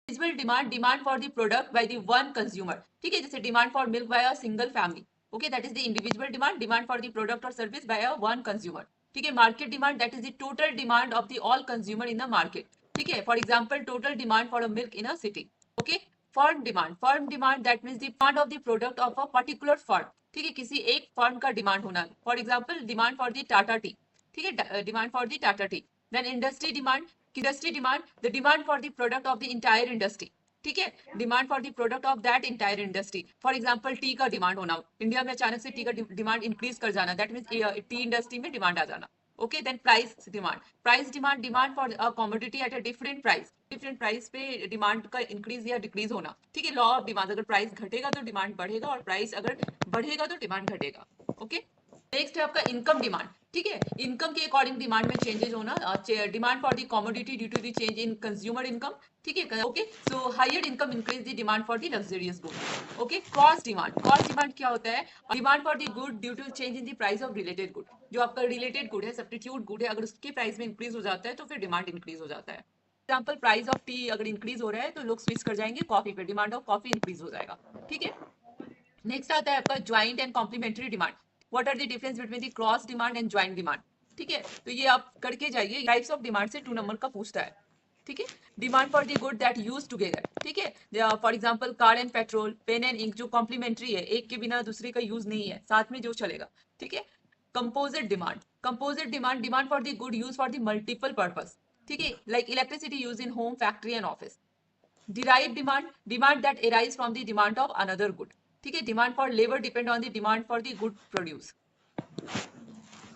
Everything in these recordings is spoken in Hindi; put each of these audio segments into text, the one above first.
Individual demand, demand for the product by the one consumer, ठीक है, जैसे demand for milk by a single family, okay, that is the individual demand, demand for the product और service by a one consumer, ठीक है। Market demand, that is the total demand of the all consumer in the market, ठीक है, for example total demand for a milk in a city, okay. Firm demand that means the demand of the product of a particular firm, ठीक है, किसी एक फर्म का डिमांड होना, for example demand for the Tata tea, ठीक है, demand for the Tata tea. Then industry demand, the demand for the product of the entire industry, ठीक है, demand for the product of that entire industry, for example tea का डिमांड होना, इंडिया में अचानक से टी का डिमांड इंक्रीज कर जाना, दैट मीन्स टी इंडस्ट्री में डिमांड आ जाना, okay. Then price demand, demand for a commodity at a different price पे डिमांड का इंक्रीज या डिक्रीज होना, ठीक है, लॉ ऑफ डिमांड, अगर प्राइस घटेगा तो डिमांड बढ़ेगा और प्राइस अगर बढ़ेगा तो डिमांड घटेगा, ओके। नेक्स्ट है आपका इनकम डिमांड, ठीक है, इनकम के अकॉर्डिंग डिमांड में चेंजेस होना, demand for the commodity due to the change in consumer income, ठीक है, okay. So higher income increase the demand for the luxurious good, okay. Cost demand क्या होता है, demand for the good due to change in the price of related good, जो आपका रिलेटेड गुड है, सब्स्टिट्यूट गुड है, अगर उसके प्राइस में इंक्रीज हो जाता है तो फिर डिमांड इंक्रीज हो जाता है। एग्जाम्पल, प्राइस ऑफ टी अगर इंक्रीज हो रहा है तो लोग स्विच कर जाएंगे कॉफी पे, डिमांड ऑफ कॉफी इंक्रीज हो जाएगा, ठीक है। नेक्स्ट आता है आपका joint and complementary demand, what are the difference between the cross demand and joint demand, ठीक है, तो ये आप करके जाइए, टाइप्स ऑफ डिमांड से 2 नंबर का पूछता है, ठीक है। Demand for the good that use together, ठीक है, for example car and petrol, pen and ink, जो कॉम्प्लीमेंट्री है, एक के बिना दूसरे का यूज नहीं है, साथ में जो चलेगा, ठीक है। Composite demand, demand for the good use for the multiple purpose, ठीक है, like electricity use in home, factory and office. Derive demand, demand that arise from the demand of another good, ठीक है, demand for labour depend on the demand for the good produce,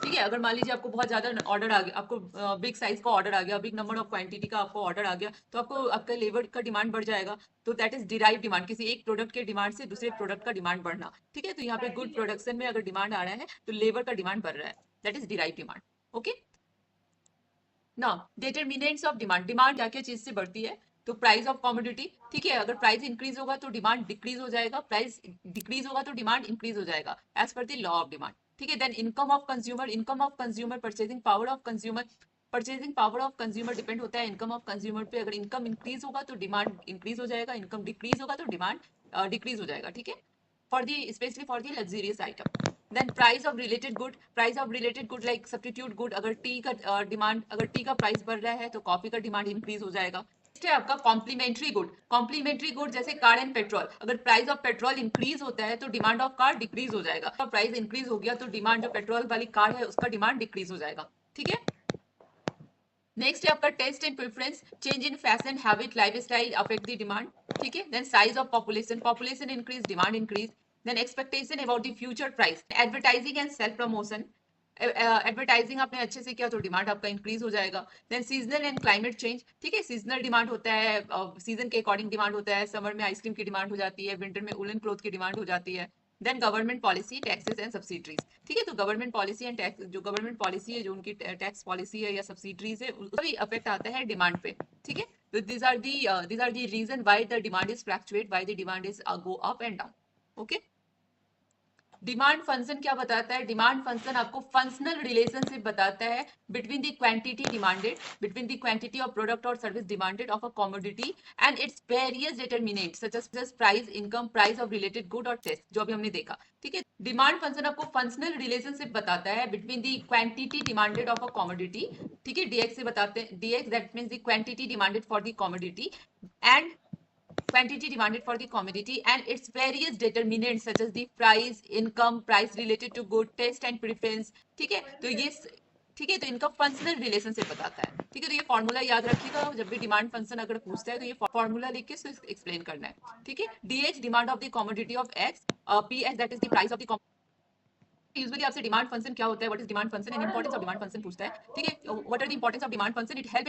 ठीक है। अगर मान लीजिए आपको बहुत ज्यादा ऑर्डर आ गया, आपको बिग साइज का ऑर्डर आ गया, बिग नंबर ऑफ क्वांटिटी का आपको ऑर्डर आ गया, तो आपको आपका लेबर का डिमांड बढ़ जाएगा, तो दैट इज डिराइव डिमांड, किसी एक प्रोडक्ट के डिमांड से दूसरे प्रोडक्ट का डिमांड बढ़ना, ठीक है। तो यहाँ पे गुड प्रोडक्शन में अगर डिमांड आ रहा है तो लेबर का डिमांड बढ़ रहा है, that is derive demand, okay. ना डिटरमिनेंट्स ऑफ डिमांड, डिमांड क्या क्या चीज से बढ़ती है, तो प्राइस ऑफ कमोडिटी, ठीक है, अगर प्राइस इंक्रीज होगा तो डिमांड डिक्रीज हो जाएगा, प्राइस डिक्रीज होगा तो डिमांड इंक्रीज हो जाएगा, as per the law of demand, ठीक है। Then income of consumer, purchasing power of consumer depend होता है इनकम ऑफ कंज्यूमर पे, अगर इनकम इंक्रीज होगा तो डिमांड इंक्रीज हो जाएगा, इनकम डिक्रीज होगा तो डिमांड डिक्रीज हो जाएगा, ठीक है, for the specially for the luxurious item. Then price of related good like substitute good, अगर टी का डिमांड, अगर टी का प्राइस बढ़ रहा है तो कॉफी का डिमांड इंक्रीज हो जाएगा। नेक्स्ट है आपका कॉम्प्लीमेंट्री गुड जैसे कार एंड पेट्रोल, अगर प्राइस ऑफ पेट्रोल इंक्रीज होता है तो डिमांड ऑफ कार डिक्रीज हो जाएगा, प्राइस इंक्रीज हो गया तो डिमांड, जो पेट्रोल वाली कार है उसका डिमांड डिक्रीज हो जाएगा, ठीक है। नेक्स्ट है आपका taste and preference, change in fashion habit lifestyle affect the demand, ठीक है। Then size of population increase, demand increase. Then expectation about the future price, advertising and self promotion, advertising आपने अच्छे से किया तो डिमांड आपका इंक्रीज हो जाएगा। Then seasonal and climate change, ठीक है, सीजनल डिमांड होता है, सीजन के अकॉर्डिंग डिमांड होता है, समर में आइसक्रीम की डिमांड हो जाती है, विंटर में उलन क्लोथ की डिमांड हो जाती है। Then government policy, taxes and subsidies, ठीक है, तो गवर्नमेंट पॉलिसी एंड टैक्स, जो गवर्नमेंट पॉलिसी है, जो उनकी टैक्स पॉलिसी है या सब्सिडीज है, उसका भी अफेक्ट आता है डिमांड पे, ठीक है। तो these are the reason why the demand is fluctuate, why the demand is go up and down, okay। Demand function क्या बताता है, डिमांड फंक्शन आपको फंक्शनल रिलेशनशिप बताता है between the quantity of product और service demanded of a commodity and its various determinants such as price, income, price of related good और टेस्ट, जो अभी हमने देखा, ठीक है। डिमांड फंक्शन आपको फंक्शनल रिलेशनशिप बताता है between the quantity demanded of a commodity, ठीक है, डीएक्स से बताते हैं, DX that means the quantity demanded for the commodity and quantity demanded for the commodity and its various determinants such as the price, income, price related to good, taste and preference, ठीक है। तो ये, ठीक है, तो इनका फंक्शनल रिलेशनशिप बताता है, ठीक है। तो ये फॉर्मूला याद रखिएगा, जब भी डिमांड फंक्शन अगर पूछता है तो ये फॉर्मूला लिख के एक्सप्लेन करना है, ठीक है। DH demand of the commodity of x, P H that is the price of the, usually आपसे डिमांड फंक्शन क्या होता है, what is demand function and importance of demand function पूछता है, ठीक है। What are the importance of demand function, it help